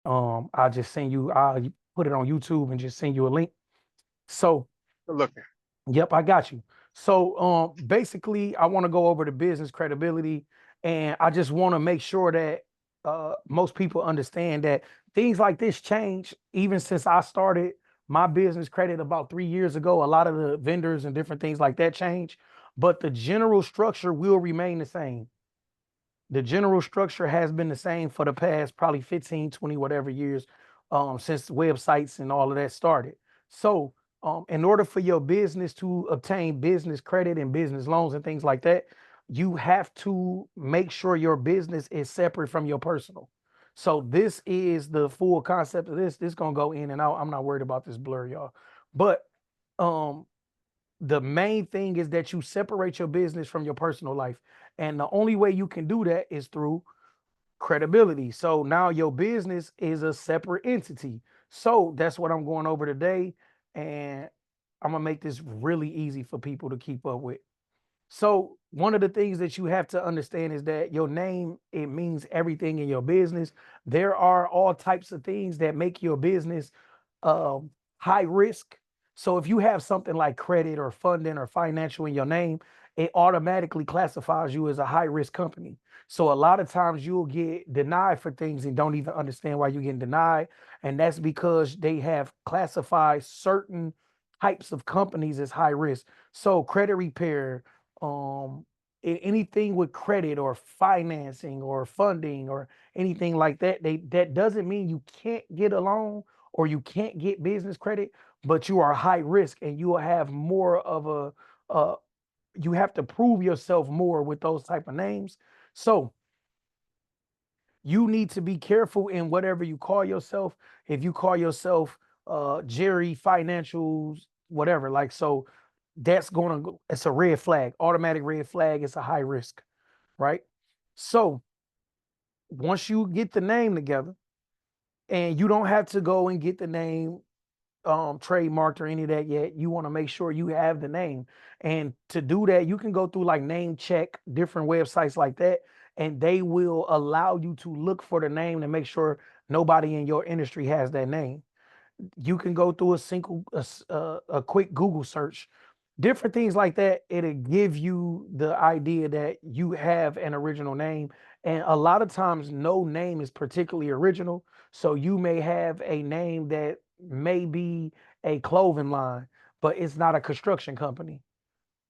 I'll just send you, I'll put it on YouTube and just send you a link. So, Good looking. yep, I got you. So, basically, I want to go over the business credibility, and I just want to make sure that most people understand that things like this change. Even since I started my business credit about 3 years ago, a lot of the vendors and different things like that change, but the general structure will remain the same. The general structure has been the same for the past probably 15, 20, whatever years, since websites and all of that started. So, in order for your business to obtain business credit and business loans and things like that, you have to make sure your business is separate from your personal. So this is the full concept of this. This gonna go in and out. I'm not worried about this blur, y'all. But um the main thing is that you separate your business from your personal life. And the only way you can do that is through credibility. So now your business is a separate entity. So that's what I'm going over today. And I'm going to make this really easy for people to keep up with. So one of the things that you have to understand is that your name, it means everything in your business. There are all types of things that make your business um, high risk. So if you have something like credit or funding or financial in your name, it automatically classifies you as a high risk company. So a lot of times you'll get denied for things and don't even understand why you're getting denied. And that's because they have classified certain types of companies as high risk. So credit repair, um anything with credit or financing or funding or anything like that, that doesn't mean you can't get a loan or you can't get business credit, but you are high risk and you will have more of a you have to prove yourself more with those type of names. So you need to be careful in whatever you call yourself. If you call yourself Jerry Financials, whatever, like, so that's going to, it's a red flag, automatic red flag. It's a high risk, right? So once you get the name together, and you don't have to go and get the name trademarked or any of that yet. You want to make sure you have the name. And to do that, you can go through like name check, different websites like that, and they will allow you to look for the name to make sure nobody in your industry has that name. You can go through a quick Google search, different things like that. It'll give you the idea that you have an original name. And a lot of times, no name is particularly original. So you may have a name that may be a clothing line, but it's not a construction company.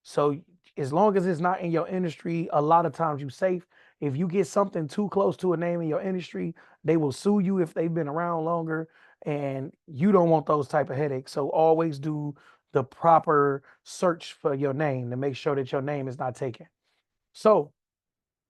So as long as it's not in your industry, a lot of times you safe. If you get something too close to a name in your industry, they will sue you if they've been around longer, and you don't want those type of headaches. So always do the proper search for your name to make sure that your name is not taken. So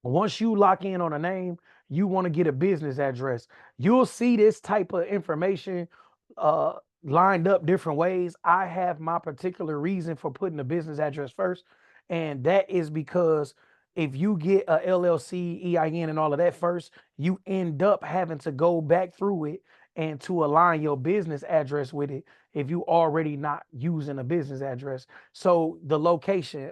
once you lock in on a name, you want to get a business address. You'll see this type of information uh, lined up different ways. I have my particular reason for putting a business address first, and that is because if you get a LLC, EIN, and all of that first, you end up having to go back through it and to align your business address with it if you already not using a business address. So the location,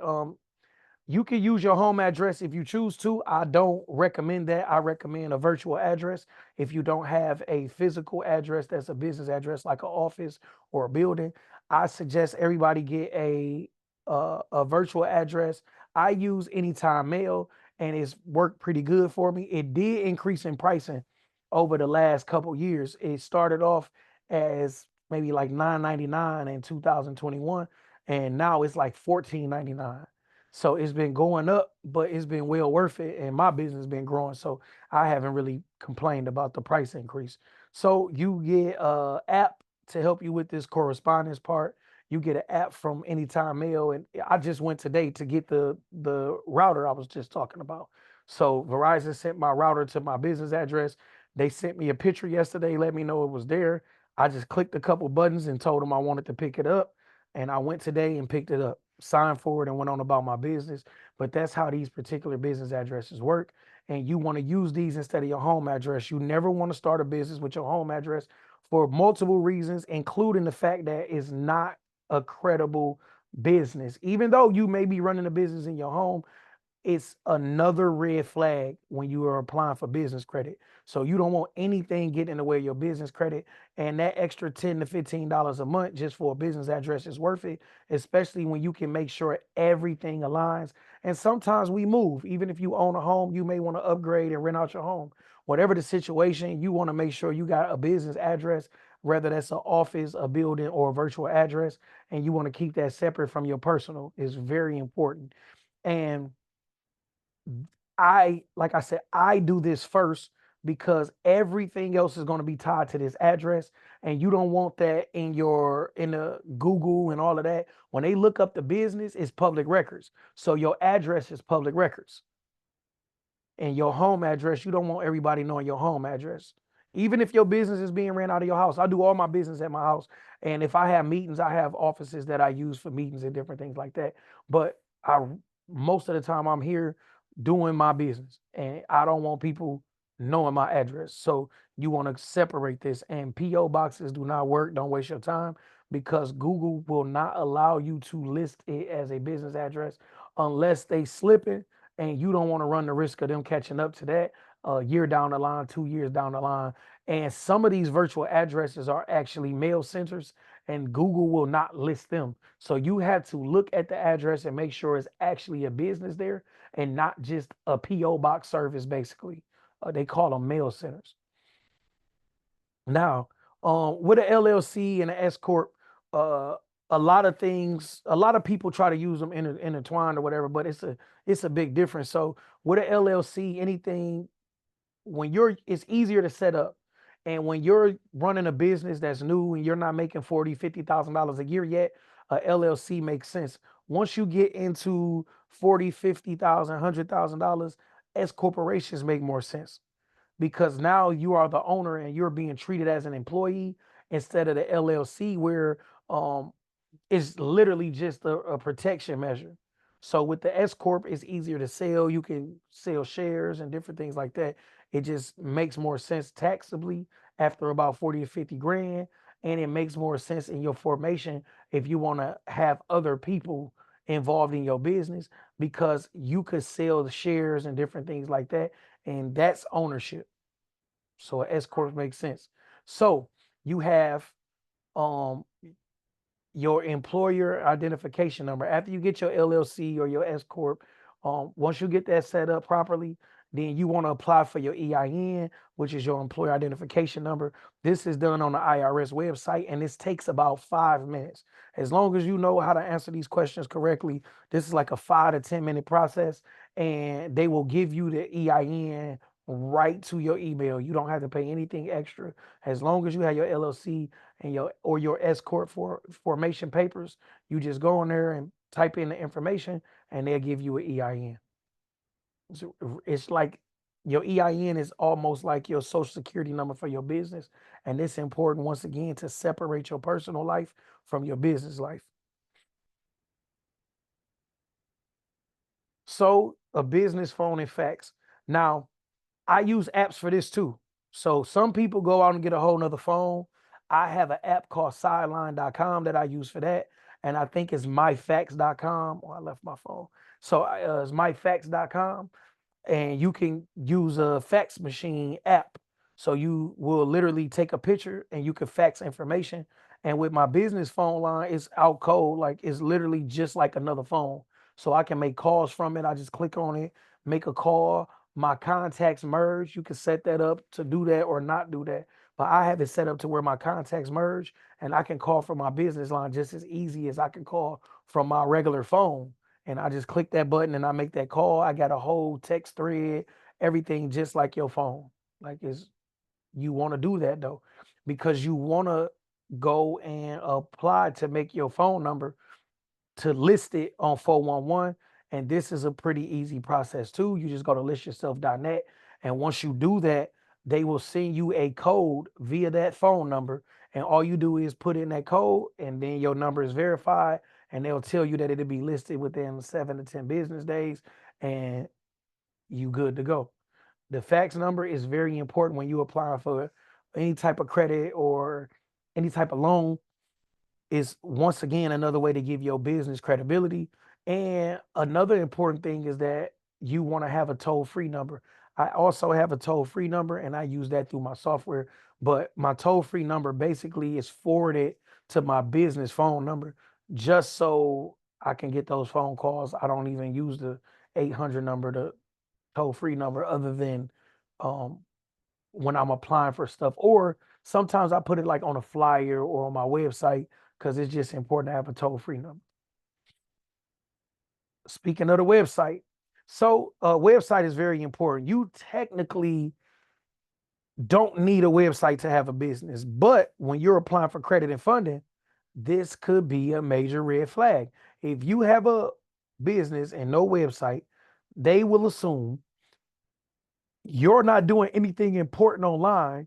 you can use your home address if you choose to. I don't recommend that. I recommend a virtual address. If you don't have a physical address that's a business address like an office or a building, I suggest everybody get a virtual address. I use Anytime Mail and it's worked pretty good for me. It did increase in pricing over the last couple years. It started off as maybe like 9.99 in 2021, and now it's like 14.99. So it's been going up, but it's been well worth it. And my business has been growing. So I haven't really complained about the price increase. So you get a app to help you with this correspondence part. You get an app from Anytime Mail. And I just went today to get the router I was just talking about. So Verizon sent my router to my business address. They sent me a picture yesterday, let me know it was there. I just clicked a couple buttons and told them I wanted to pick it up. And I went today and picked it up, signed for it, and went on about my business. But that's how these particular business addresses work. And you want to use these instead of your home address. You never want to start a business with your home address for multiple reasons, including the fact that it's not a credible business. Even though you may be running a business in your home, it's another red flag when you are applying for business credit. So you don't want anything getting in the way of your business credit. And that extra $10 to $15 a month just for a business address is worth it, especially when you can make sure everything aligns. And sometimes we move. Even if you own a home, you may want to upgrade and rent out your home. Whatever the situation, you want to make sure you got a business address, whether that's an office, a building, or a virtual address, and you want to keep that separate from your personal. Is very important. And like I said, I do this first because everything else is going to be tied to this address, and you don't want that in the Google and all of that. When they look up the business, it's public records. So your address is public records, and your home address, you don't want everybody knowing your home address. Even if your business is being ran out of your house, I do all my business at my house. And if I have meetings, I have offices that I use for meetings and different things like that. But I most of the time I'm here doing my business, and I don't want people knowing my address. So you want to separate this. And PO boxes do not work. Don't waste your time, because Google will not allow you to list it as a business address unless they slip it, and you don't want to run the risk of them catching up to that a year down the line, 2 years down the line. And some of these virtual addresses are actually mail centers, and Google will not list them. So you have to look at the address and make sure it's actually a business there and not just a PO box service. Basically, they call them mail centers. Now, with an LLC and an S corp, uh, a lot of things, a lot of people try to use them intertwined or whatever, but it's a big difference. So with an LLC, anything, it's easier to set up. And when you're running a business that's new and you're not making $40,000, $50,000 a year yet, a LLC makes sense. Once you get into 40, 50,000, $100,000, S corporations make more sense, because now you are the owner and you're being treated as an employee instead of the LLC, where um, it's literally just a protection measure. So with the S corp, it's easier to sell. You can sell shares and different things like that. It just makes more sense taxably after about 40 or 50 grand, and it makes more sense in your formation if you want to have other people involved in your business, because you could sell the shares and different things like that, and that's ownership. So an S corp makes sense. So you have um your employer identification number. After you get your LLC or your S corp, once you get that set up properly, then you want to apply for your EIN, which is your employer identification number. This is done on the IRS website, and this takes about 5 minutes. As long as you know how to answer these questions correctly, this is like a 5 to 10 minute process, and they will give you the EIN right to your email. You don't have to pay anything extra. As long as you have your LLC and your S corp for formation papers, you just go in there and type in the information, and they'll give you an EIN. So it's like your EIN is almost like your social security number for your business, and it's important, once again, to separate your personal life from your business life. So a business phone and fax. Now, I use apps for this too. So some people go out and get a whole nother phone. I have an app called sideline.com that I use for that. And I think it's myfax.com. Oh, I left my phone. So it's myfax.com, and you can use a fax machine app. So you will literally take a picture and you can fax information. And with my business phone line, it's out cold. Like, it's literally just like another phone. So I can make calls from it. I just click on it, make a call. My contacts merge. You can set that up to do that or not do that. But I have it set up to where my contacts merge, and I can call from my business line just as easy as I can call from my regular phone. And I just click that button and I make that call. I got a whole text thread, everything just like your phone. Like, is you want to do that though, because you want to go and apply to make your phone number to list it on 411. And this is a pretty easy process too. You just go to listyourself.net. And once you do that, they will send you a code via that phone number. And all you do is put in that code, and then your number is verified. And they'll tell you that it'll be listed within 7 to 10 business days, and you good to go. The fax number is very important when you apply for any type of credit or any type of loan. Is, once again, another way to give your business credibility. And another important thing is that you want to have a toll-free number. I also have a toll-free number and I use that through my software, but my toll-free number basically is forwarded to my business phone number just so I can get those phone calls. I don't even use the 800 number, the toll-free number, other than um, when I'm applying for stuff. Or sometimes I put it like on a flyer or on my website because it's just important to have a toll-free number. Speaking of the website, so a website is very important. You technically don't need a website to have a business, but when you're applying for credit and funding, this could be a major red flag. If you have a business and no website, they will assume you're not doing anything important online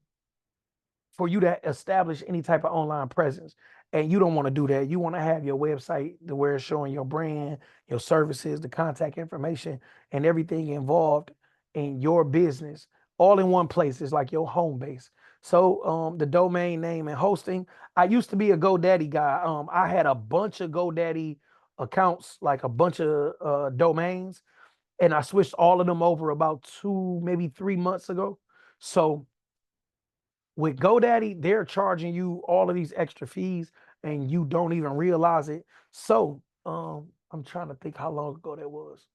for you to establish any type of online presence. And you don't want to do that. You want to have your website to where it's showing your brand, your services, the contact information, and everything involved in your business all in one place. It's like your home base. So the domain name and hosting. I used to be a GoDaddy guy. I had a bunch of GoDaddy accounts, like a bunch of domains, and I switched all of them over about 2, maybe 3 months ago. So with GoDaddy, they're charging you all of these extra fees and you don't even realize it. So I'm trying to think how long ago that was.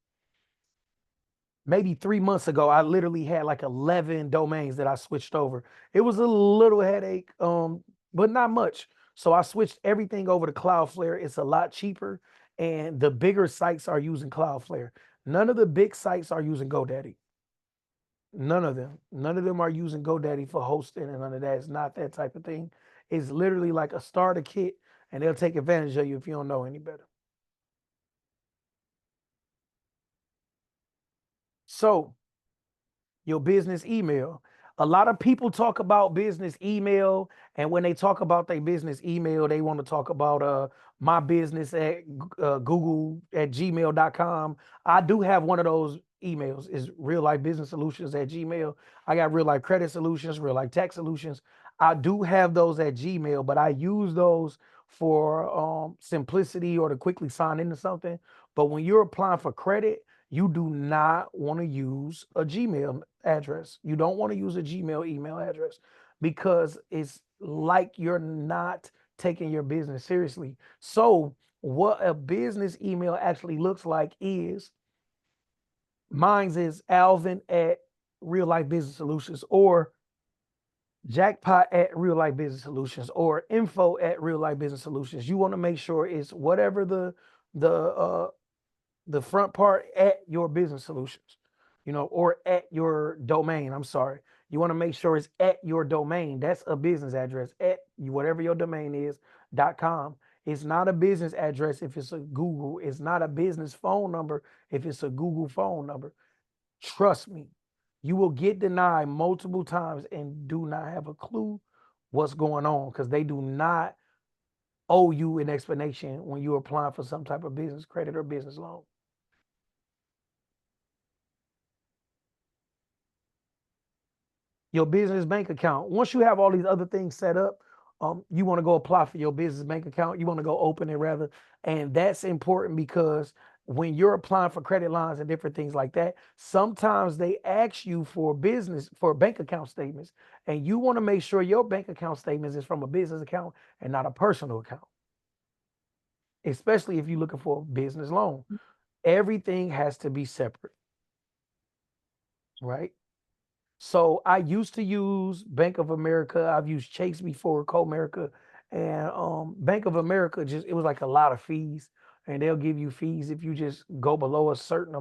Maybe 3 months ago, I literally had like 11 domains that I switched over. It was a little headache, but not much. So I switched everything over to Cloudflare. It's a lot cheaper, and the bigger sites are using Cloudflare. None of the big sites are using GoDaddy. None of them. None of them are using GoDaddy for hosting and none of that. It's not that type of thing. It's literally like a starter kit, and they'll take advantage of you if you don't know any better. So your business email. A lot of people talk about business email, and when they talk about their business email, they want to talk about my business at Google at gmail.com. I do have one of those emails. Is real life business solutions at Gmail. I got real life credit solutions, real life tech solutions. I do have those at Gmail, but I use those for simplicity or to quickly sign into something. But when you're applying for credit, you do not want to use a Gmail address. You don't want to use a Gmail email address because it's like you're not taking your business seriously. So, what a business email actually looks like is mine's is Alvin at Real Life Business Solutions, or Jackpot at Real Life Business Solutions, or info at Real Life Business Solutions. You want to make sure it's whatever the the front part at your business solutions, or at your domain. I'm sorry. You want to make sure it's at your domain. That's a business address at whatever your domain is .com. It's not a business address if it's a Google. It's not a business phone number if it's a Google phone number. Trust me, you will get denied multiple times and do not have a clue what's going on because they do not owe you an explanation when you're applying for some type of business credit or business loan. Your business bank account. Once you have all these other things set up, you want to go apply for your business bank account. You want to go open it rather. And that's important because when you're applying for credit lines and different things like that, sometimes they ask you for bank account statements. And you want to make sure your bank account statements is from a business account and not a personal account, especially if you're looking for a business loan. Everything has to be separate, right? So I used to use Bank of America. I've used Chase before, Comerica, and Bank of America just it was like a lot of fees, and they'll give you fees if you just go below a certain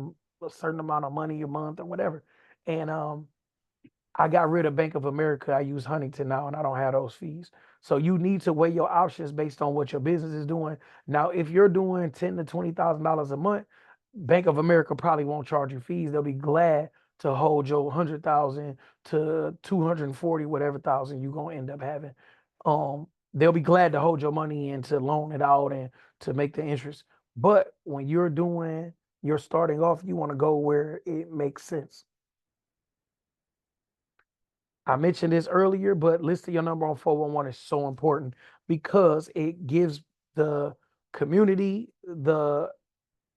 amount of money a month or whatever. And I got rid of Bank of America. I use Huntington now, and I don't have those fees. So you need to weigh your options based on what your business is doing. Now, if you're doing $10,000 to $20,000 a month, Bank of America probably won't charge you fees. They'll be glad to hold your 100,000 to 240 whatever thousand you're gonna end up having. They'll be glad to hold your money and to loan it out and to make the interest. But when you're starting off, you want to go where it makes sense. I mentioned this earlier, but listing your number on 411 is so important because it gives the community the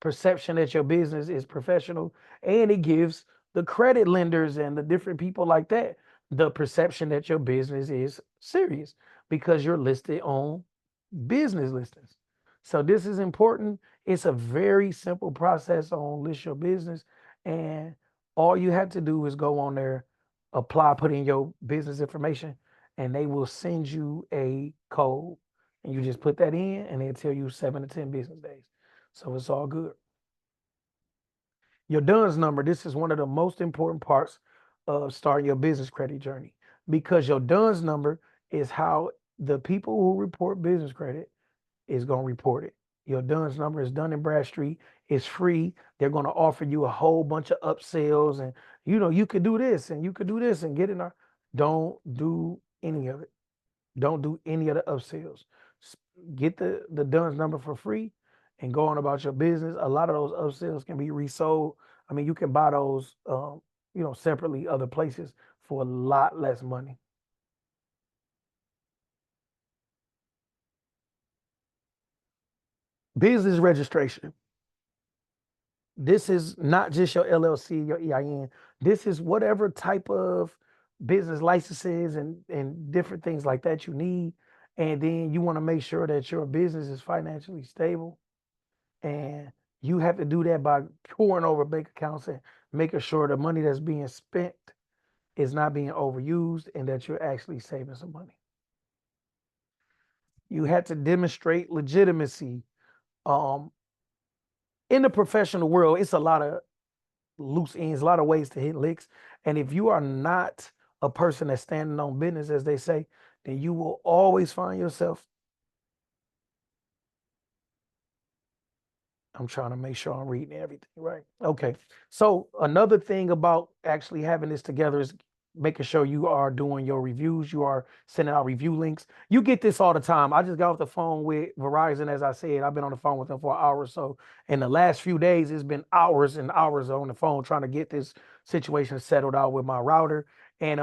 perception that your business is professional, and it gives the credit lenders and the different people like that the perception that your business is serious because you're listed on business listings. So this is important. It's a very simple process on list your business, and all you have to do is go on there, apply, put in your business information, and they will send you a code, and you just put that in, and they'll tell you 7 to 10 business days. So it's all good. Your DUNS number. This is one of the most important parts of starting your business credit journey because your DUNS number is how the people who report business credit is going to report it. Your DUNS number is Dun and Bradstreet. It's free. They're going to offer you a whole bunch of upsells, and you could do this and you could do this and get in our. Don't do any of it. Don't do any of the upsells. Get the DUNS number for free and go on about your business. A lot of those upsells can be resold. I mean, you can buy those, separately other places for a lot less money. Business registration. This is not just your LLC, your EIN. This is whatever type of business licenses and different things like that you need. And then you want to make sure that your business is financially stable. And you have to do that by pouring over bank accounts and making sure the money that's being spent is not being overused and that you're actually saving some money. You have to demonstrate legitimacy. Um, in the professional world, it's a lot of loose ends, a lot of ways to hit licks. And if you are not a person that's standing on business, as they say, then you will always find yourself. I'm trying to make sure I'm reading everything right. Okay. So another thing about actually having this together is making sure you are doing your reviews. You are sending out review links. You get this all the time. I just got off the phone with Verizon, as I said. I've been on the phone with them for an hour or so. In the last few days, it's been hours and hours on the phone trying to get this situation settled out with my router. And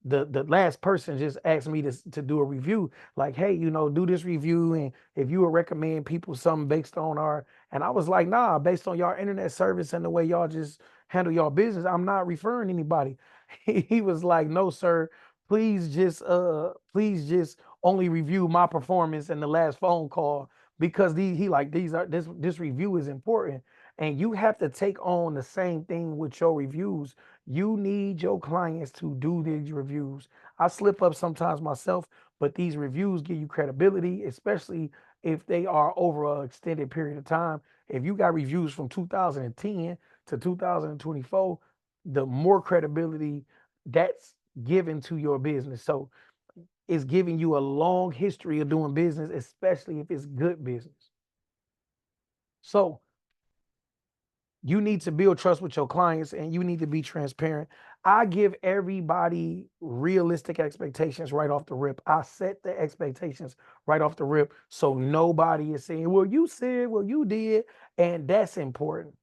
the last person just asked me to do a review, like, hey, do this review, and if you would recommend people something based on our. And I was like, nah, based on y'all internet service and the way y'all just handle y'all business, I'm not referring anybody. He was like, no, sir, please just only review my performance in the last phone call because this review is important. And you have to take on the same thing with your reviews. You need your clients to do these reviews. I slip up sometimes myself, but these reviews give you credibility, especially if they are over an extended period of time. If you got reviews from 2010 to 2024, the more credibility that's given to your business. So it's giving you a long history of doing business, especially if it's good business. So you need to build trust with your clients and you need to be transparent. I give everybody realistic expectations right off the rip. I set the expectations right off the rip so nobody is saying, well, you said, well, you did. And that's important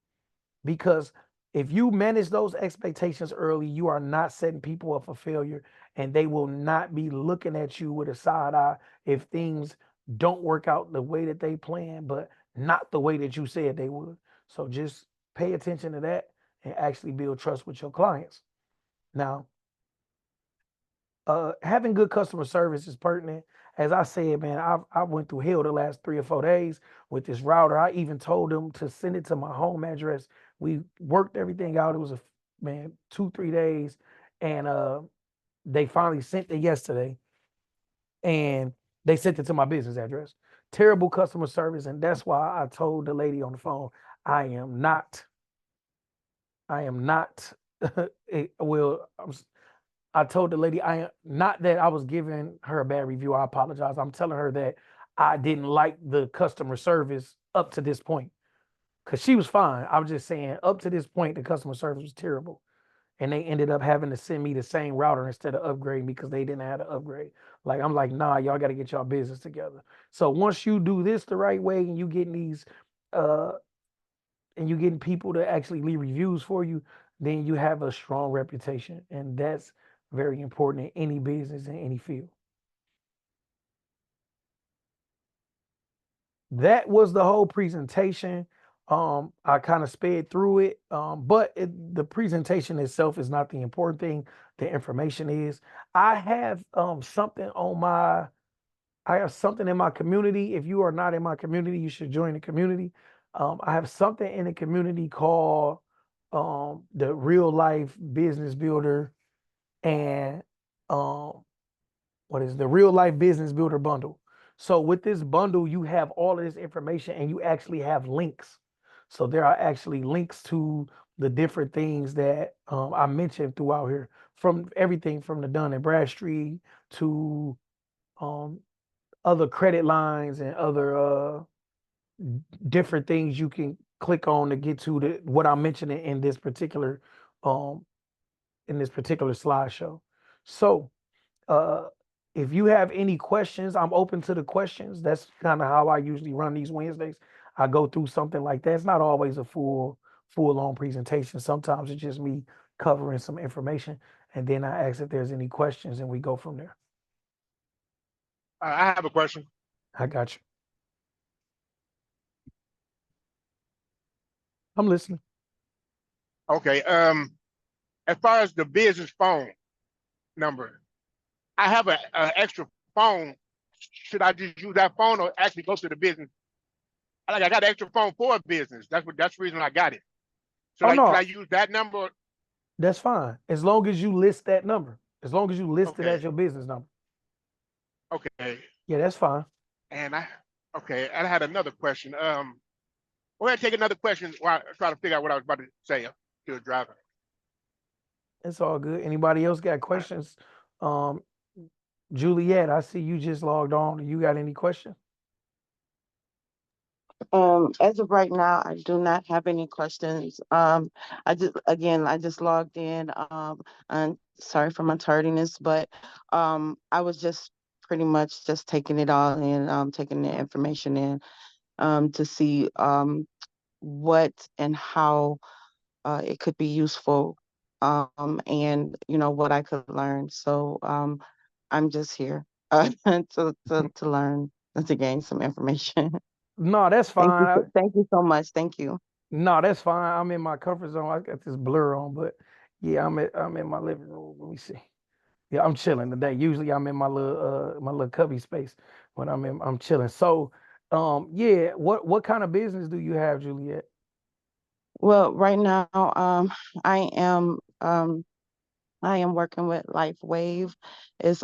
because if you manage those expectations early, you are not setting people up for failure and they will not be looking at you with a side eye if things don't work out the way that they planned, but not the way that you said they would. So just pay attention to that and actually build trust with your clients. Now, having good customer service is pertinent. As I said, man, I went through hell the last 3 or 4 days with this router. I even told them to send it to my home address. We worked everything out. It was 2 3 days, and they finally sent it yesterday, and they sent it to my business address. Terrible customer service, and that's why I told the lady on the phone, I am not. I am not. Well, I told the lady I not that I was giving her a bad review. I apologize. I'm telling her that I didn't like the customer service up to this point because she was fine. I was just saying up to this point the customer service was terrible, and they ended up having to send me the same router instead of upgrading because they didn't have to upgrade. Like I'm like, nah, y'all got to get y'all business together. So once you do this the right way and you getting these, uh, and you getting people to actually leave reviews for you, then you have a strong reputation, and that's very important in any business in any field. That was the whole presentation. I kind of sped through it, but the presentation itself is not the important thing. The information is. I have something on my. I have something in my community. If you are not in my community, you should join the community. I have something in the community called the Real Life Business Builder and um, what is the Real Life Business Builder bundle. So with this bundle, you have all of this information and you actually have links. So there are actually links to the different things that I mentioned throughout here, from everything from the Dun and Bradstreet to um, other credit lines and other different things you can click on to get to what I'm mentioning um, in this particular slideshow. So uh, if you have any questions, I'm open to the questions. That's kind of how I usually run these Wednesdays. I go through something like that. It's not always a full on presentation. Sometimes it's just me covering some information, and then I ask if there's any questions, and we go from there. I have a question. I got you. I'm listening. Okay. As far as the business phone number, I have an extra phone. Should I just use that phone or actually go to the business? Like I got an extra phone for a business. That's the reason I got it. Oh Should I no, use that number? that's fine. As long as you list that number. As long as you list it Okay. as your business number. Okay. Yeah, that's fine. And I had another question. Go ahead and take another question while I try to figure out what I was about to say to a driver. It's all good. Anybody else got Uh, questions? Um, Juliet, I see you just logged on. You got any questions? As of right now, I do not have any questions. I just logged in. And sorry for my tardiness, but I was just pretty much just taking it all in, taking the information in, to see what and how it could be useful, and what I could learn. So I'm just here to learn and to gain some information. No, that's fine. Thank you so much. Thank you. No, that's fine. I'm in my comfort zone. I got this blur on, but yeah, I'm in my living room. Let me see. Yeah, I'm chilling today. Usually I'm in my little cubby space when I'm chilling. So yeah, what kind of business do you have, Juliet? Well, right now, I am I am working with Life Wave. It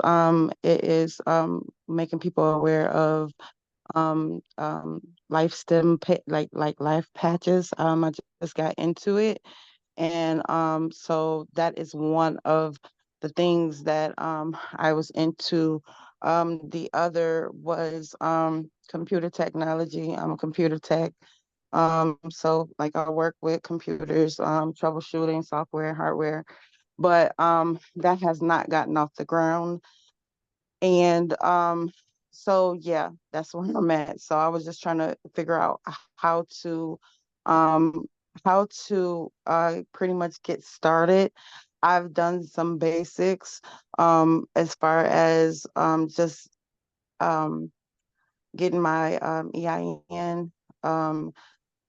is making people aware of life like life patches. I just got into it, and so that is one of the things that I was into. The other was computer technology. I'm a computer tech. So like I work with computers, troubleshooting software, hardware, but that has not gotten off the ground. And so yeah, that's where I'm at. So I was just trying to figure out how to um pretty much get started. I've done some basics as far as just um getting my EIN. Um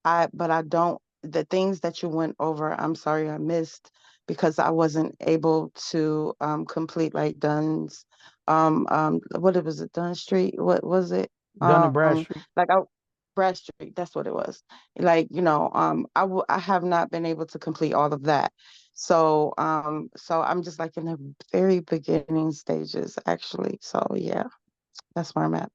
but I don't, the things that you went over, I'm sorry I missed because I wasn't able to complete like Dunn's what it was, it Dunn Street? What was it? Dun and Bradstreet. Like I Brad Street, that's what it was. Like, I have not been able to complete all of that. So I'm just like in the very beginning stages actually. So yeah, that's where I'm at.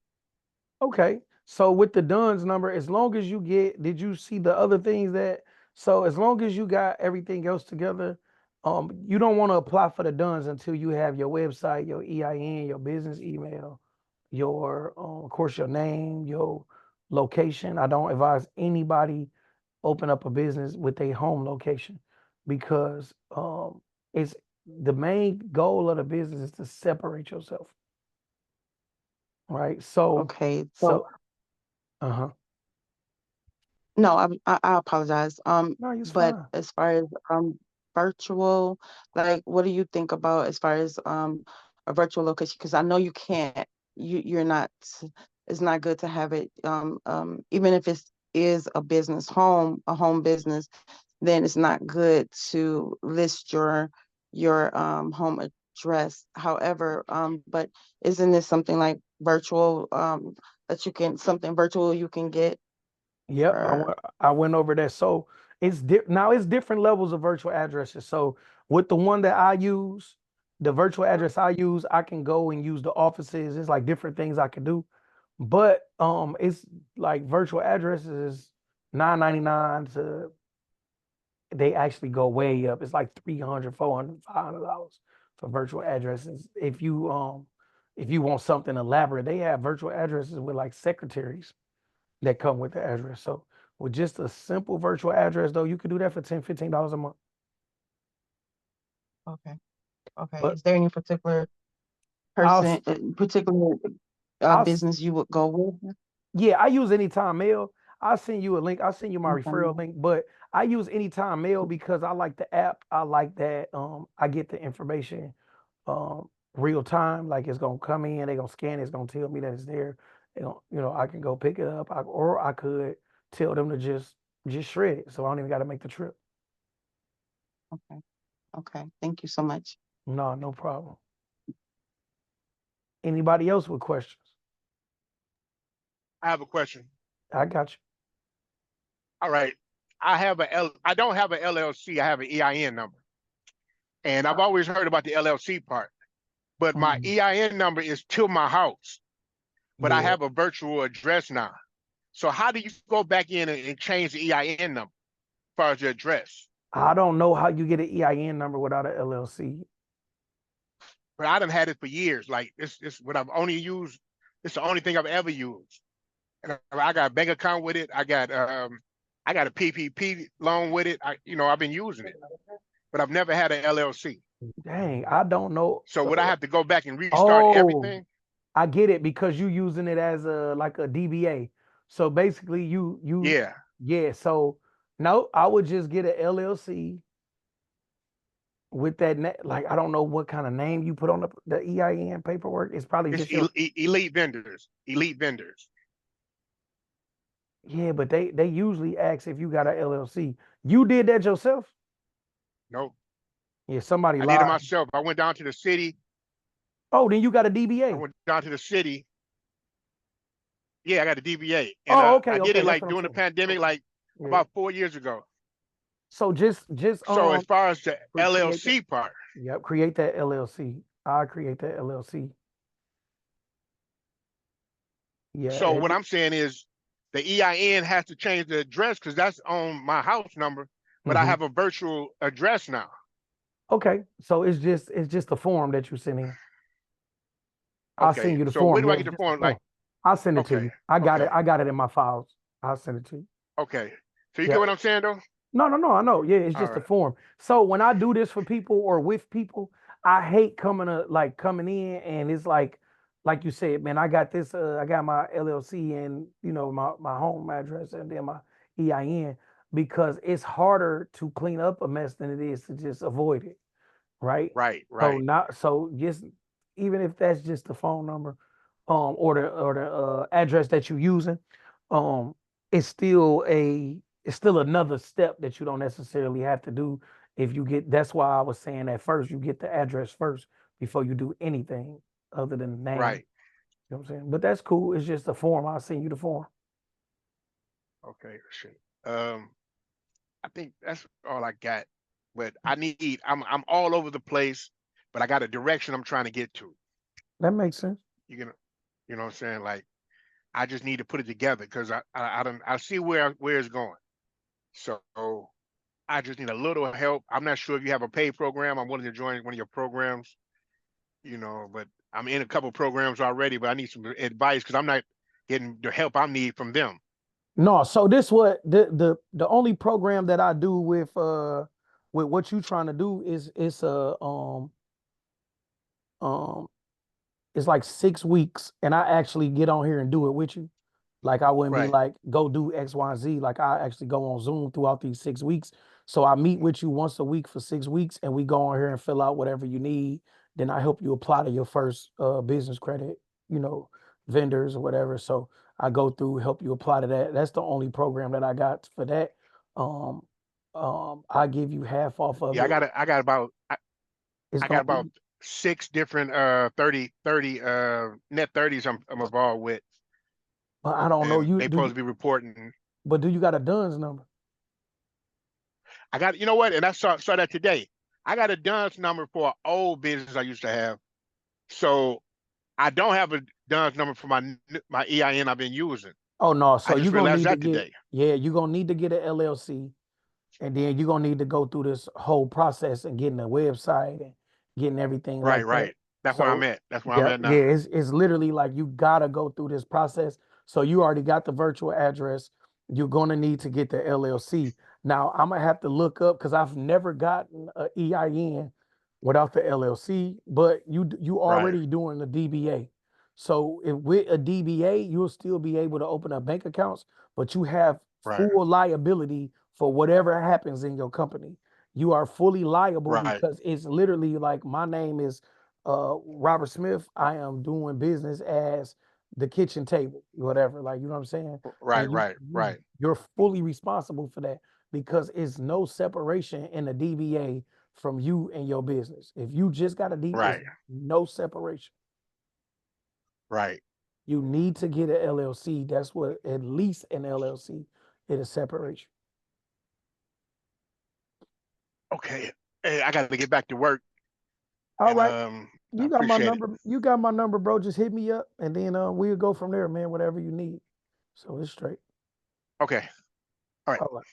Okay. So with the Duns number, as long as you get, did you see the other things that, so as long as you got everything else together, you don't want to apply for the Duns until you have your website, your EIN, your business email, your, of course, your name, your location. I don't advise anybody open up a business with a home location because it's the main goal of the business is to separate yourself, right? Okay. So So, uh-huh. no, I apologize. No, it's But fine. as far as virtual, like, what do you think about as far as a virtual location? Because I know you can't, you're not. It's not good to have it. Even if it's is a business home, a home business, then it's not good to list your home address. However, but isn't this something like virtual that you can something virtual you can get? Yep, Or I went over that. So now it's different levels of virtual addresses. So with the one that I use, the virtual address I use, I can go and use the offices. It's like different things I can do. But it's like virtual addresses $9.99 to they actually go way up. It's like $300, $400, $500 for virtual addresses. If you want something elaborate, they have virtual addresses with like secretaries that come with the address. So with just a simple virtual address though, you could do that for $10, $15 a month. okay, okay. But Is there any particular I'll s- person, particular I'll s- business you would go with? yeah, I use Anytime Mail. I'll send you a link. I'll send you my referral Okay. link. But I use Anytime Mail because I like the app. I like that I get the information real time. Like it's gonna come in, they're gonna scan it, it's gonna tell me that it's there. They don't, I can go pick it up, or I could tell them to just shred it. So I don't even gotta make the trip. Okay. Okay. Thank you so much. No, no problem. Anybody else with questions? I have a question. I got you. All right. I don't have an LLC. I have an EIN number. And I've always heard about the LLC part, but my Mhm. EIN number is to my house, but I Yeah. have a virtual address now. So how do you go back in and change the EIN number as far as the address? I don't know how you get an EIN number without an LLC. But I done had it for years. Like it's what I've only used. It's the only thing I've ever used. And I got a bank account with it. I got a PPP loan with it. I've been using it, but I've never had an LLC. Dang, I don't know. So would I have to go back and restart Oh, everything? I get it because you using it as a like a DBA. So basically Yeah. yeah, so no, I would just get an LLC with that like I don't know what kind of name you put on the EIN paperwork. It's probably It's just your elite vendors. Elite vendors. yeah, but they usually ask if you got an LLC. You did that yourself? Nope. Yeah, somebody I did it lied. myself. I went down to the city. Oh, then you got a I DBA. went down to the city. Yeah, I got a DBA, and Oh, I okay, did okay. it That's like what I'm during the saying. pandemic, Okay. like Yeah. about 4 years ago. So just So as far as the create that. LLC part, Yep, create that LLC. I create that LLC. Yeah, so what I'm saying is the EIN has to change the address because that's on my house number, but I mhm. have a virtual address now. Okay. So it's just a form that you send in. I'll Okay, send you the so form. where do Yeah, I get it's the just a form? form. Like, I'll send it to okay, you. I got it. okay, I got it in my files. I'll send it to you. okay. So you Yeah. get what I'm saying, though? No, no, no. I know. Yeah, it's All just a right, form. So when I do this for people or with people, I hate coming in and it's like you said, man, I got this. I got my LLC and my home address and then my EIN because it's harder to clean up a mess than it is to just avoid it, right? right, So right, not so just even if that's just the phone number, or the address that you're using, um, it's still another step that you don't necessarily have to do if you get. That's why I was saying at first you get the address first before you do anything other than the name. right. You know what I'm saying? But that's cool. It's just a form. I'll send you the form. Okay, shit. I think that's all I got. But I'm all over the place, but I got a direction I'm trying to get to. That makes sense. You know, you know what I'm saying? Like I just need to put it together because I see where it's going. So I just need a little help. I'm not sure if you have a paid program. I'm willing to join one of your programs, but I'm in a couple programs already, but I need some advice because I'm not getting the help I need from them. No, so this what the only program that I do with what you trying to do is um it's like 6 weeks and I actually get on here and do it with you. Like I wouldn't be Right, like go do X, Y, and Z. Like I actually go on Zoom throughout these 6 weeks. So I meet with you once a week for 6 weeks and we go on here and fill out whatever you need. Then I help you apply to your first business credit, you know, vendors or whatever. So I go through, help you apply to that. That's the only program that I got for that. Um, I give you half off of Yeah, it. I It's got gonna about be, 6 different 30 net 30s I'm involved with, but I don't know and you they do supposed you, to be reporting. but do you got a DUNS number? I got, you know what, and I saw that today. I got a DUNS number for an old business I used to have. So I don't have a DUNS number for my EIN I've been using. Oh no, I so just you're gonna realized need to that get, today. yeah, you're gonna need to get an LLC, and then you're gonna need to go through this whole process and getting a website and getting everything Right, like that. right. That's where I'm So at. That's where I'm yeah, at yeah, now. it's literally like you gotta go through this process. So you already got the virtual address. You're gonna need to get the LLC. Now I'm gonna have to look up because I've never gotten a EIN without the LLC, but you Right, already doing the DBA. So if with a DBA, you'll still be able to open up bank accounts, but you have right, full liability for whatever happens in your company. You are fully liable right, because it's literally like my name is Robert Smith. I am doing business as the kitchen table, whatever. Like, you know what I'm saying? right, And right, right, you're fully responsible for that because it's no separation in a DBA from you and your business. If you just got a DBA, it's right, no separation. right. You need to get an LLC. That's what at least an LLC. It is separation. Okay. Hey, I got to get back to work, All and right. I You got my appreciate it. number. You got my number, bro. Just hit me up and then we'll go from there, man. Whatever you need. So it's straight. Okay. All right. All right.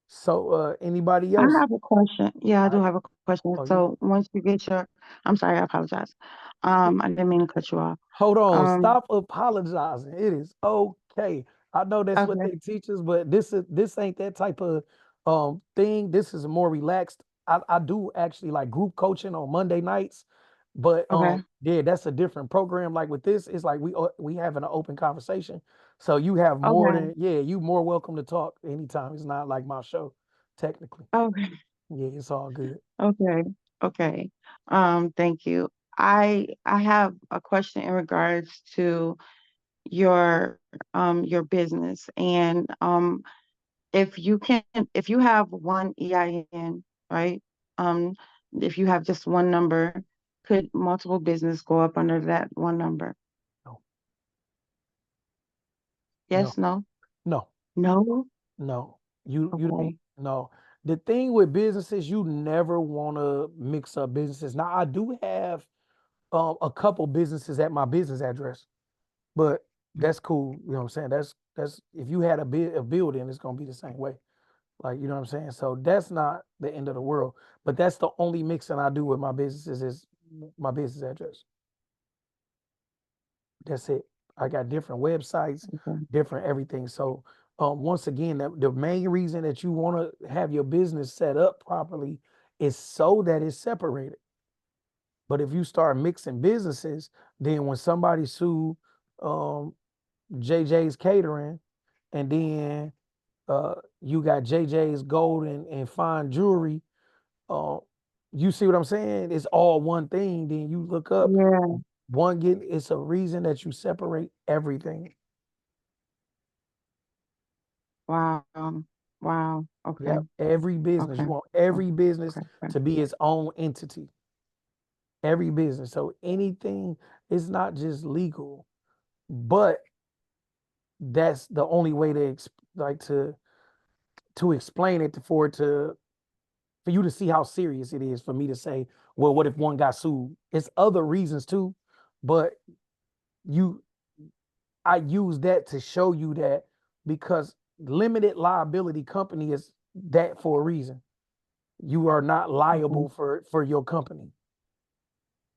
So anybody I else? have a question. Yeah, I All do right. have a question. Oh, you So once you get your, I'm sorry, I apologize. I didn't mean to cut you off. hold on. Um, Stop apologizing. It is okay. I know that's what okay, they teach us, but this ain't that type of thing. This is more relaxed. I do actually like group coaching on Monday nights, but okay, yeah, that's a different program. Like with this, it's like we having an open conversation. So you have more okay, than, yeah, you more welcome to talk anytime. It's not like my show, technically. okay, Yeah, it's all good. okay, okay. Thank you. I have a question in regards to your your business and if you can if you have one EIN, right? Um, if you have just one number, could multiple business go up under that one number? No, no, Yes, no, no. no? No, you don't. Okay, No, the thing with businesses, you never want to mix up businesses. Now, I do have a couple businesses at my business address, but that's cool. You know what I'm saying? That's if you had a building, it's gonna be the same way. Like, you know what I'm saying? So that's not the end of the world. But that's the only mixing I do with my businesses is my business address. That's it. I got different websites, okay. different everything. So once again, the main reason that you want to have your business set up properly is so that it's separated. But if you start mixing businesses, then when somebody sue um, JJ's Catering, and then you got JJ's Gold and Fine Jewelry, uh, you see what I'm saying? It's all one thing. Then you look up Yeah, one get. It's a reason that you separate everything. wow, wow. Okay, Yep. Every business. okay, You want every business okay, okay. to be its own entity. Every business. So anything is not just legal, but that's the only way to like to explain it for it to for you to see how serious it is for me to say, well, what if one got sued? It's other reasons too, but you I use that to show you that because limited liability company is that for a reason. You are not Mm-hmm, liable for your company.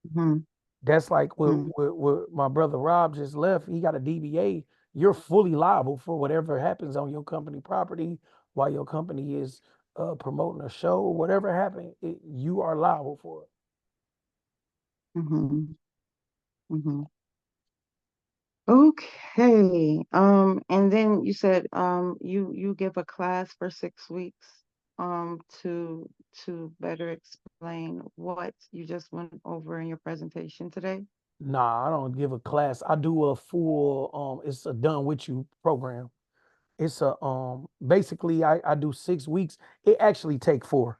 mm-hmm, That's like mm-hmm, what my brother Rob just left. He got a DBA. You're fully liable for whatever happens on your company property while your company is promoting a show. Whatever happened, you are liable for it. mm-hmm, mm-hmm. Okay. And then you said you give a class for 6 weeks to better explain what you just went over in your presentation today. Nah, I don't give a class. I do a full it's a done with you program. It's a basically I do 6 weeks. It actually take four,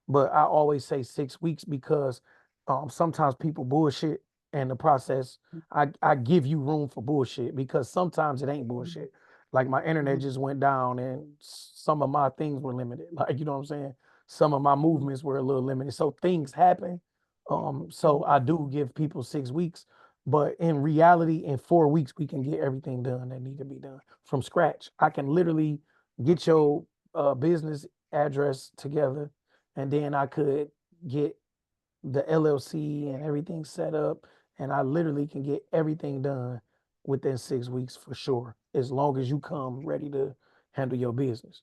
but I always say 6 weeks because sometimes people bullshit and the process. I give you room for bullshit because sometimes it ain't Mhm, bullshit. Like my internet mhm, just went down and some of my things were limited. Like you know what I'm saying? Some of my mhm, movements were a little limited. So things happen. So mhm. I do give people 6 weeks, but in reality, in 4 weeks we can get everything done that need to be done from scratch. I can literally get your business address together, and then I could get the LLC and everything set up, and I literally can get everything done within 6 weeks for sure, as long as you come ready to handle your business.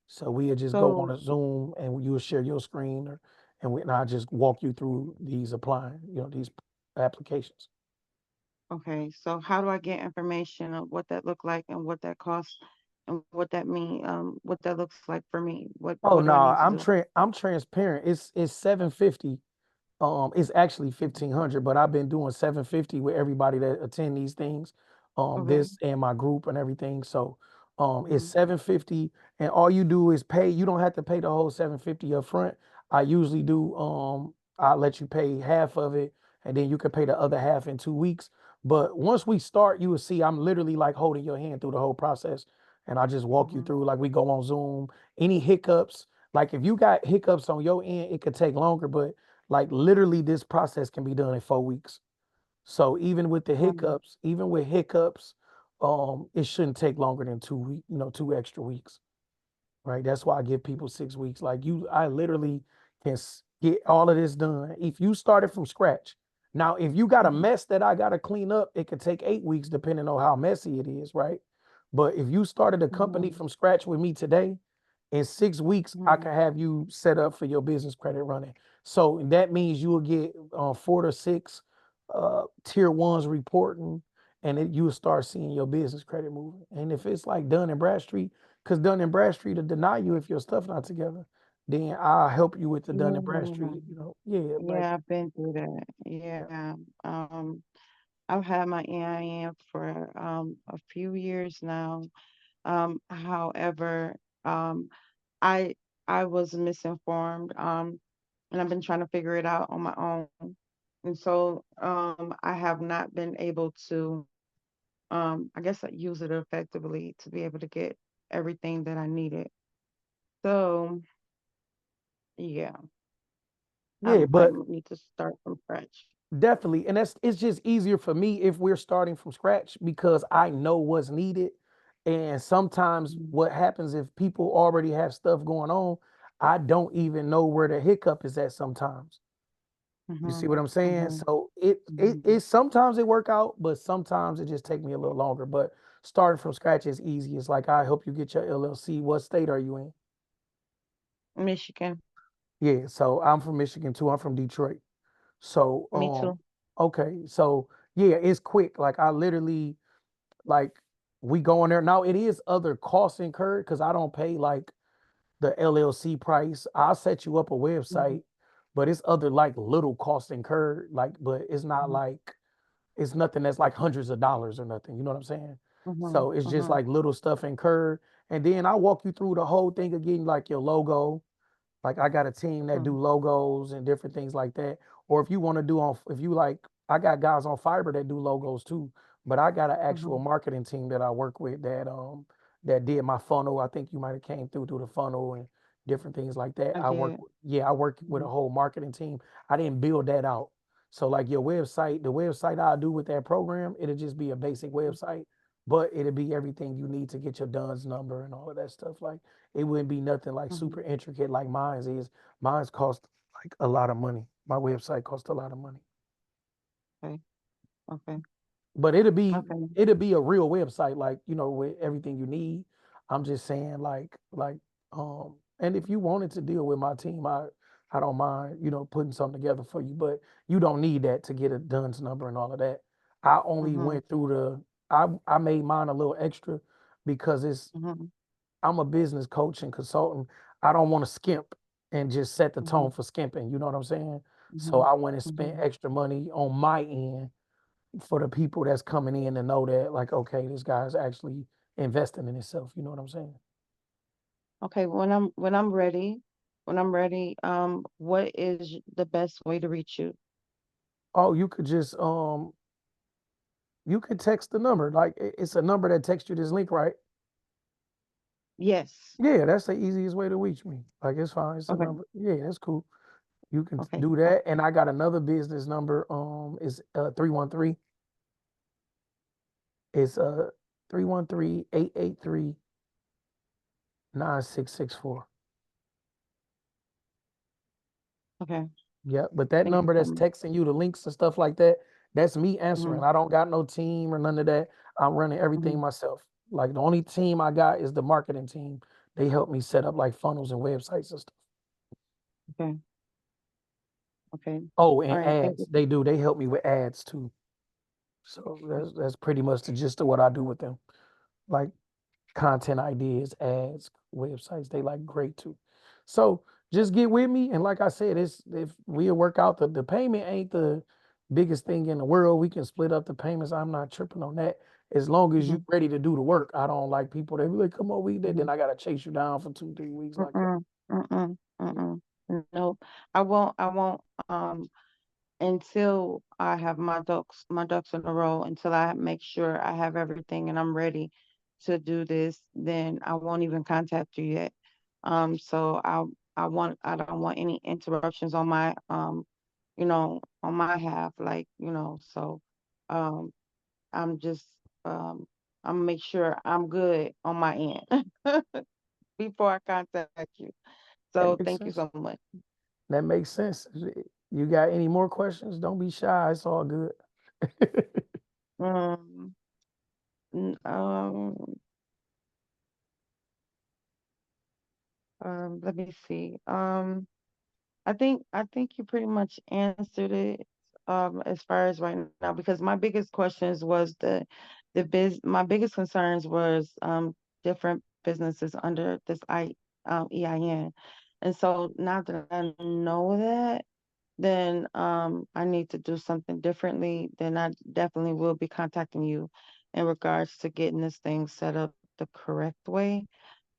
So we'll just go on So, a Zoom, and you'll share your screen, and I just walk you through these applying, these applications. okay, so how do I get information of what that look like and what that costs and what that mean, what that looks like for me? What Oh do I no, need to do? I'm transparent. It's 750. It's actually Mhm. 1,500, but I've been doing 750 with everybody that attend these things, Okay. this and my group and everything. So, it's Mhm. 750, and all you do is pay. You don't have to pay the whole 750 up front. I usually do. I let you pay half of it, and then you can pay the other half in 2 weeks. But once we start, you will see I'm literally like holding your hand through the whole process, and I just walk you Mhm. through. Like we go on Zoom. Any hiccups, like if you got hiccups on your end, it could take longer, but like literally, this process can be done in 4 weeks. So even with the Um, hiccups, even with hiccups, it shouldn't take longer than 2 weeks, 2 extra weeks, right? That's why I give people 6 weeks. Like I literally can get all of this done. If you started from scratch, now if you got a mhm, mess that I gotta clean up, it could take 8 weeks depending on how messy it is, right? But if you started a company mhm, from scratch with me today, in 6 weeks, I mhm, can have you set up for your business credit running. So that means you will get 4 to 6 tier ones reporting, and you will start seeing your business credit moving. And if it's like Dun and Bradstreet, because Dun and Bradstreet will deny you if your stuff not together, then I'll help you with the Dun and yeah, Bradstreet. Yeah, like yeah, I've been through that. yeah, Yeah. I've had my EIN for a few years now. However, um, I I was misinformed, and I've been trying to figure it out on my own. And so I have not been able to, I guess, I use it effectively to be able to get everything that I needed. So yeah, I yeah, might but need to start from scratch. definitely. And it's just easier for me if we're starting from scratch because I know what's needed. And sometimes Mhm, what happens if people already have stuff going on, I don't even know where the hiccup is at sometimes. You see mhm, what I'm saying? mhm, So it mhm. sometimes it work out, but sometimes it just take me a little longer. But starting from scratch is easy. It's like I help you get your LLC. What state are you in? Michigan, Yeah, so I'm from Michigan too. I'm from Detroit. So me too. okay, so yeah, it's quick. Like I literally like we go in there. Now it is other costs incurred because I don't pay like the LLC price. I'll set you up a Mhm, website, but it's other like little costs incurred. Like, but it's not mhm, like it's nothing that's like hundreds of dollars or nothing. You know what I'm saying? mhm, So it's just mhm, like little stuff incurred. And then I walk you through the whole thing again, like your logo. Like I got a team that do mhm, logos and different things like that. Or if you want to do on, if you like, I got guys on Fiverr that do logos too. But I got an actual mhm. marketing team that I work with that did my funnel. I think you might have came through the funnel and different things like that. I I work, did. yeah, I work with a Mhm, whole marketing team. I didn't build that out. So like your website, the website I do with that program, it'll just be a basic website, but it'll be everything you need to get your DUNS number and all of that stuff. Like it wouldn't be nothing like super mhm. intricate like mine's is. Mine's cost like a lot of money. My website cost a lot of money. Okay, okay, But okay. it'll be a real website, like, with everything you need. I'm just saying and if you wanted to deal with my team, I don't mind, putting something together for you, but you don't need that to get a DUNS number and all of that. I only Mhm, went through I made mine a little extra because mhm, I'm a business coach and consultant. I don't want to skimp and just set the tone mhm, for skimping. You know what I'm saying? So mhm, I went and spent mhm, extra money on my end for the people that's coming in to know that, like, okay, this guy's actually investing in himself. You know what I'm saying? Okay, when I'm ready, what is the best way to reach you? Oh, you could just you could text the number. Like it's a number that texts you this link, right? Yes. Yeah, that's the easiest way to reach me. Like it's fine. It's a Okay. number. Yeah, that's cool. You can Okay. do that. And I got another business number. It's 313. It's 313-883-9664. Okay. Yeah, but that Thank you number so that's much. texting you the links and stuff like that, that's me Hmm. answering. I don't got no team or none of that. I'm running everything Hmm. myself. Like the only team I got is the marketing team. They help me set up like funnels and websites and stuff. Okay. Okay. Oh, All and right. Thank ads. you. They do. They help me with ads too. So that's pretty much the gist of what I do with them. Like content ideas, ads, websites. They like great too. So just get with me. And like I said, it's if we'll work out the payment ain't the biggest thing in the world. We can split up the payments. I'm not tripping on that. As long as you Hmm. ready to do the work. I don't like people that be like, come on, we did. Hmm. Then I gotta chase you down for 2, 3 weeks like that. Mm-mm. Mm-mm. Mm-mm. No, I won't. I won't. Until I have my ducks in a row, until I make sure I have everything and I'm ready to do this, then I won't even contact you yet. So I don't want any interruptions on my on my half, like, so um I'm just um I'm gonna make sure I'm good on my end before I contact you. That So makes thank you sense. so much. That makes sense. You got any more questions? Don't be shy. It's all good. Um, n- um, Let me see. I think you pretty much answered it as far as right now, because my biggest questions was my biggest concerns was different businesses under this I EIN. And so now that I know that, then I need to do something differently. Then I definitely will be contacting you in regards to getting this thing set up the correct way,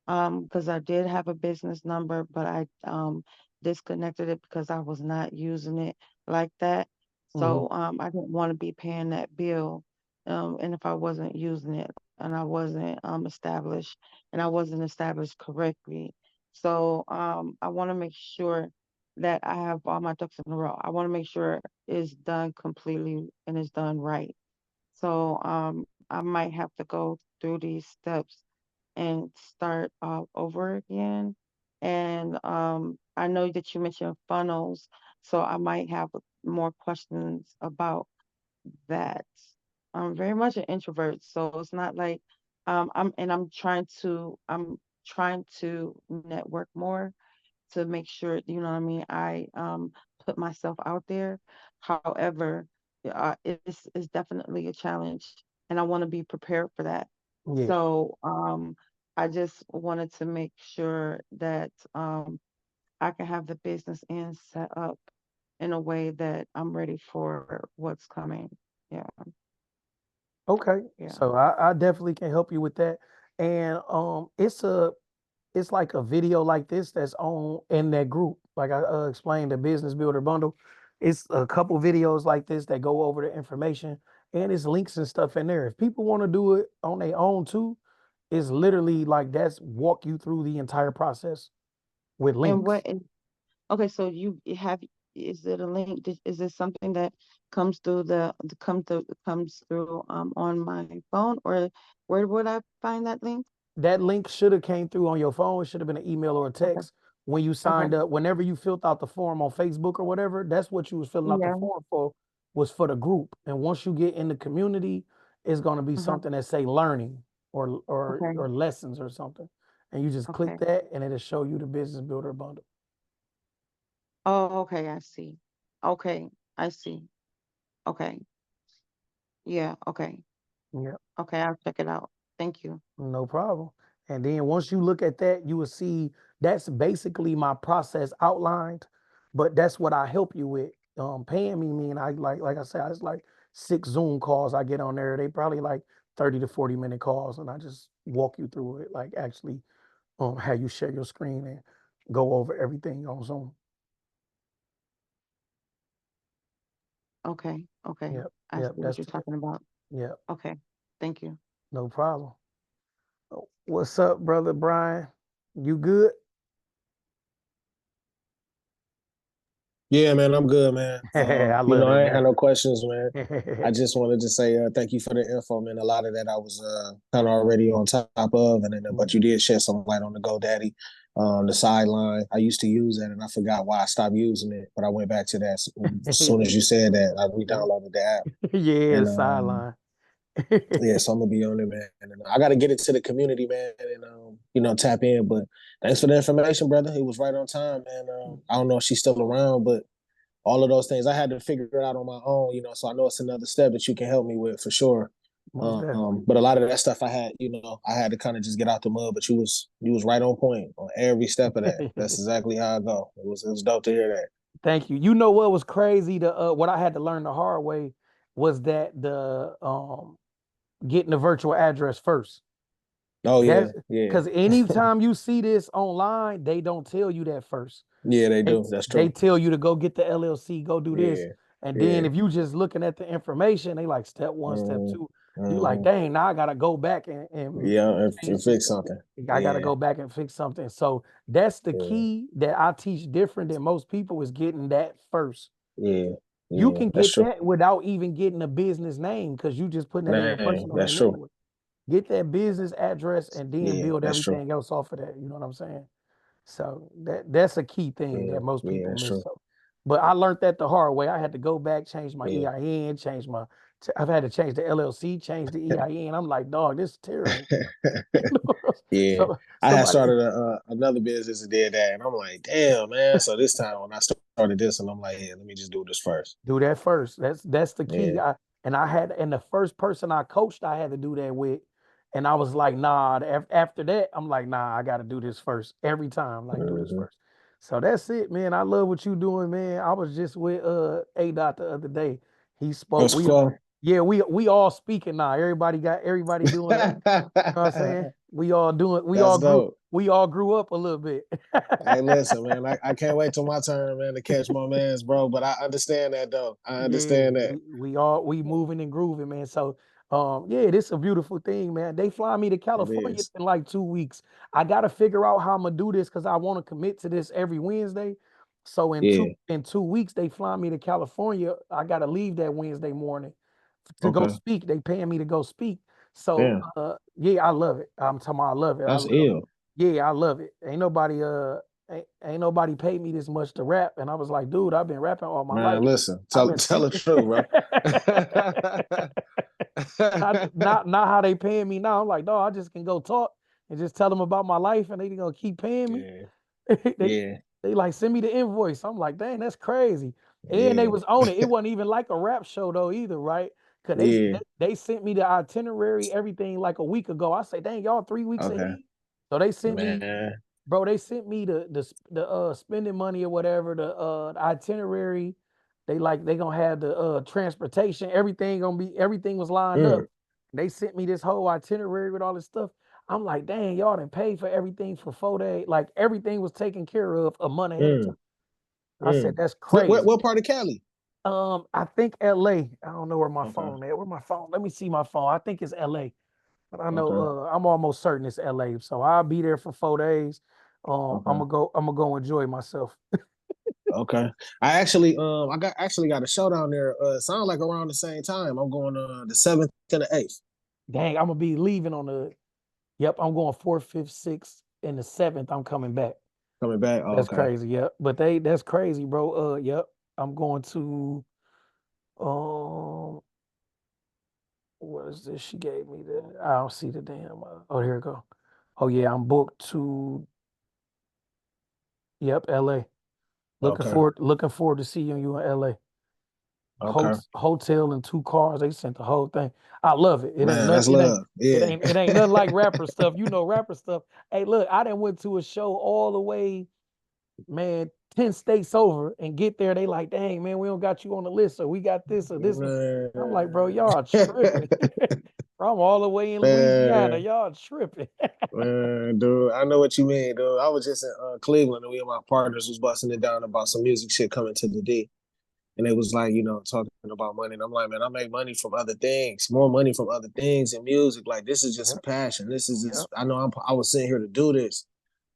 because I did have a business number, but I disconnected it because I was not using it like that. Mhm. So I didn't want to be paying that bill, and if I wasn't using it and I wasn't established correctly. So I want to make sure that I have all my ducks in a row. I want to make sure it's done completely and it's done right. So I might have to go through these steps and start over again. And I know that you mentioned funnels, so I might have more questions about that. I'm very much an introvert, so it's not like I'm trying to network more to make sure, you know what I mean, I put myself out there. However, it's definitely a challenge, and I want to be prepared for that. Yeah. So I just wanted to make sure that I can have the business end set up in a way that I'm ready for what's coming. Yeah, Okay. yeah. So I definitely can help you with that. And it's like a video like this that's on in that group. Like I explained, the Business Builder Bundle. It's a couple videos like this that go over the information and it's links and stuff in there. If people want to do it on their own too, it's literally like that's walk you through the entire process with And links. what is Okay, so is it a link? Is this something that comes through on my phone, or where would I find that link? That link should have came through on your phone. It should have been an email or a Okay, text when you okay, signed up. Whenever you filled out the form on Facebook or whatever, that's what you was filling out the yeah, form for, was for the group. And once you get in the community, it's going to be uh-huh, something that say learning okay, or lessons or something. And you just click okay. that and it'll show you the business builder bundle. Oh, okay, I see. Okay, I see. Okay, yeah, okay, Yeah, okay, I'll check it out. Thank you. no problem. And then once you look at that, you will see that's basically my process outlined, but that's what I help you with. Paying me mean I like I said, it's like 6 Zoom calls I get on there. They probably like 30 to 40-minute calls, and I just walk you through it, like actually how you share your screen and go over everything on Zoom. Okay. Okay. Yep, I yep, see what that's you're the talking about. yep, Okay. Thank you. no problem. What's up, brother Brian? You good? Yeah, man, I'm good, man. I love I that, ain't had man. no questions, man. I just wanted to say thank you for the info, man. A lot of that I was kind of already on top of, and then but you did shed some light on the GoDaddy, the sideline. I used to use that, and I forgot why I stopped using it, but I went back to that as soon as you said that. I re-downloaded the app, Yeah, and sideline. yeah, so I'm gonna be on it, man. And I got to get into the community, man, and tap in. But thanks for the information, brother. It was right on time, man. I don't know if she's still around, but all of those things I had to figure it out on my own, so I know it's another step that you can help me with for sure. Most definitely. But a lot of that stuff I had to kind of just get out the mud, but you was right on point on every step of that. That's exactly how I go. It was dope to hear that. Thank you. You know what was crazy? What I had to learn the hard way was that the getting the virtual address first. Oh yeah, That's yeah. because anytime you see this online, they don't tell you that first. Yeah, they They do. That's they true. tell you to go get the LLC, go do this. Yeah, And then yeah. if you just looking at the information, they like step one, step Mm-hmm. two. You like, Mm-hmm. dang, now I gotta go back and Yeah, and change. fix something. I gotta Yeah, go back and fix something. So that's the yeah, key that I teach different than most people is getting that first. yeah, You yeah. can That's get true. that without even getting a business name because you just putting that in your Man, personal that's name true. anyway. Get that business address and then Yeah, build that's true. everything else off of that. You know what I'm saying? So that's a key thing Yeah, that most yeah, people that's miss. true. So, but I learned that the hard way. I had to go back, change my Yeah. EIN, I've had to change the LLC, change the EIN. I'm like, dog, this is terrible. Yeah, So I had somebody, started another business and did that, and I'm like, damn, man. So this time when I started this, and I'm like, yeah, let me just do this first. do that first. That's the key. Yeah. And the first person I coached, I had to do that with. And I was like, nah. After that, I'm like, nah, I got to do this first every time. Like, do this Hmm. first. So that's it, man. I love what you doing, man. I was just with A Dot the other day. He spoke. What's cool? Yeah, we all speaking now. Everybody doing it. You know what I'm saying? That's dope. We all grew up a little bit. Hey, listen, man. I can't wait till my turn, man, to catch my man's, bro. But I understand that, though. I Yeah, understand that. we moving and grooving, man. So yeah, this is a beautiful thing, man. They fly me to It California is. in like 2 weeks. I gotta figure out how I'm gonna do this because I want to commit to this every Wednesday. So Yeah. in 2 weeks, they fly me to California. I gotta leave that Wednesday morning to go Okay. speak. They paying me to go speak. So Yeah. yeah, I love it. I'm talking about I love it. That's ill. Yeah, I love it. Ain't nobody paid me this much to rap. And I was like, dude, I've been rapping all my life. Man, listen. I've Tell been tell the speaking. truth, bro. Not how they paying me now. I'm like, no, I just can go talk and just tell them about my life and they gonna keep paying me. Yeah. they Yeah. they like send me the invoice. I'm like, dang, that's crazy. And they Yeah. was on it. It wasn't even like a rap show though either, right? Cause Yeah. they sent me the itinerary, everything like a week ago. I say, dang, y'all 3 weeks Okay. ahead. So they sent me, Man. bro. They sent me the spending money or whatever, the itinerary. They gonna have the transportation, everything was lined up. Mm, They sent me this whole itinerary with all this stuff. I'm like, dang, y'all done paid for everything for 4 days. Like everything was taken care of a month ahead of time. mm, I said, mm. that's What crazy. what part of Cali? I think LA. I don't know where my Okay. phone at. Where my phone? Let me see my phone. I think it's LA. But I know Okay. I'm almost certain it's LA. So I'll be there for 4 days. Okay. I'm gonna go enjoy myself. Okay. I actually got a show down there. Sound like around the same time. I'm going the 7th and the 8th. Dang, I'm gonna be leaving on the yep, I'm going 4th, 5th, 6th, and the 7th. I'm coming back. Coming back. Oh, That's okay. crazy. Yep. But that's crazy, bro. Yep. I'm going to um what is this? She gave me I don't see the damn oh here it go. Oh yeah, I'm booked to yep, LA. Okay. Looking forward to seeing you in LA. Okay. Hotel and 2 cars. They sent the whole thing. I love it. It ain't Man, nothing. that's love. Yeah. It ain't nothing like rapper stuff. You know rapper stuff. Hey, look, I done went to a show all the way, man, 10 states over and get there, they like, dang, man, we don't got you on the list, so we got this or this. I'm like, bro, y'all tripping. From all the way in Louisiana, y'all tripping. Man, dude, I know what you mean, dude. I was just in Cleveland, and we and my partners was busting it down about some music shit coming to the D. And it was like, talking about money. And I'm like, man, I make money from other things, more money from other things in music. Like, this is just a passion. This is just, I know I was sitting here to do this.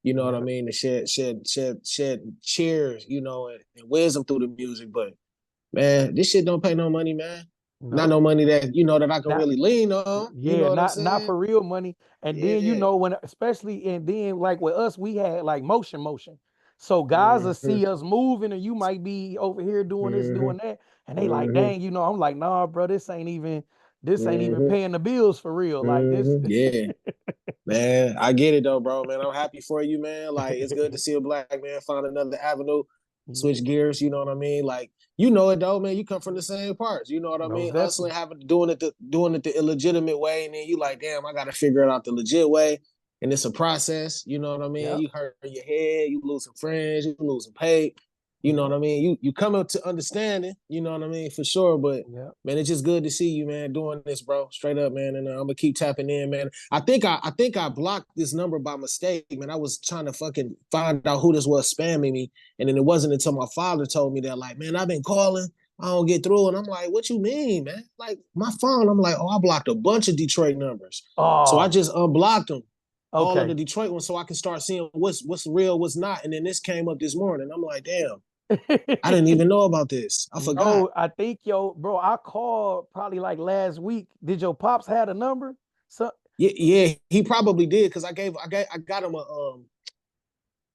You know what I mean? To shed cheers, and wisdom through the music. But man, this shit don't pay no money, man. Not no money that that I can really lean on. You know what I'm saying? Not for real money. And then Yeah. when especially and then like with us, we had like motion. So guys will see us moving, and you might be over here doing this, doing that, and they like, dang, I'm like, nah, bro, this ain't even paying the bills for real. Like this. Yeah. Man, I get it though, bro. Man, I'm happy for you, man. Like, it's good to see a black man find another avenue, switch gears. You know what I mean? Like, you know it though, man. You come from the same parts. You know what I mean? Hustling, doing it the illegitimate way, and then you like, damn, I got to figure it out the legit way. And it's a process. You know what I mean? You hurt your head, you losing friends, you losing pay. You know what I mean? You come up to understanding, you know what I mean, for sure. But man, it's just good to see you, man, doing this, bro. Straight up, man. And I'm gonna keep tapping in, man. I think I blocked this number by mistake, man. I was trying to fucking find out who this was spamming me, and then it wasn't until my father told me that, like, man, I've been calling, I don't get through, and I'm like, what you mean, man? Like, my phone, I'm like, oh, I blocked a bunch of Detroit numbers, so I just unblocked them. All of the Detroit ones, so I can start seeing what's real, what's not. And then this came up this morning. I'm like, damn. I didn't even know about this. I forgot. No, I think bro, I called probably like last week. Did your pops had a number? So yeah, he probably did because I got him a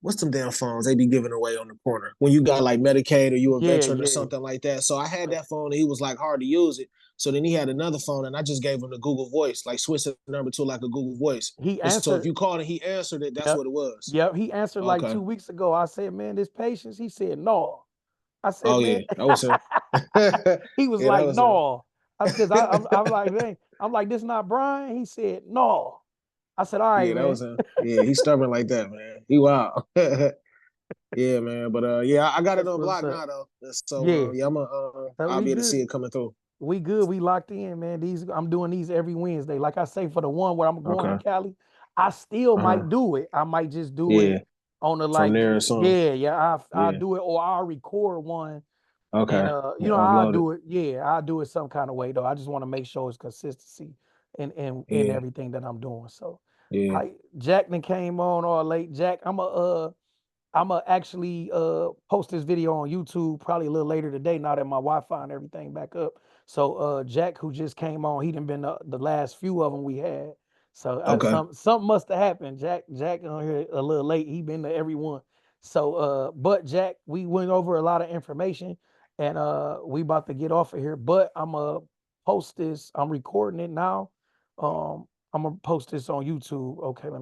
what's them damn phones they be giving away on the corner when you got like Medicaid or you a veteran or something like that. So I had that phone and he was like hard to use it. So then he had another phone and I just gave him the Google Voice, like switch the number to like a Google Voice. He answered. So if answered. you called and he answered it, that's what it was. Yep, he answered like 2 weeks ago. I said, man, this patience. He said, no. I said, man. Yeah, that was him. He was like, no. Because I'm like, man, I'm like, this not Brian. He said, no. I said, all right, yeah, man. That was him. Yeah, he's stubborn like that, man. He wild. Yeah, man. But yeah, I got it on block now though. So yeah, I'll be able to see it coming through. We good. We locked in, man. I'm doing these every Wednesday. Like I say, for the one where I'm going to Cali, I still might do it. I might just do it on the like, I'll do it, or I'll record one. Okay. And I'll do it. Yeah, I'll do it some kind of way though. I just want to make sure it's consistency in everything that I'm doing. So Jack then came on all late. Jack, I'm actually post this video on YouTube probably a little later today, now that my Wi-Fi and everything back up. So Jack, who just came on, he done been the last few of them we had. So something must have happened. Jack on here a little late. He been to every one. So but Jack, we went over a lot of information, and we about to get off of here. But I'm gonna post this. I'm recording it now. I'm gonna post this on YouTube. Okay, let me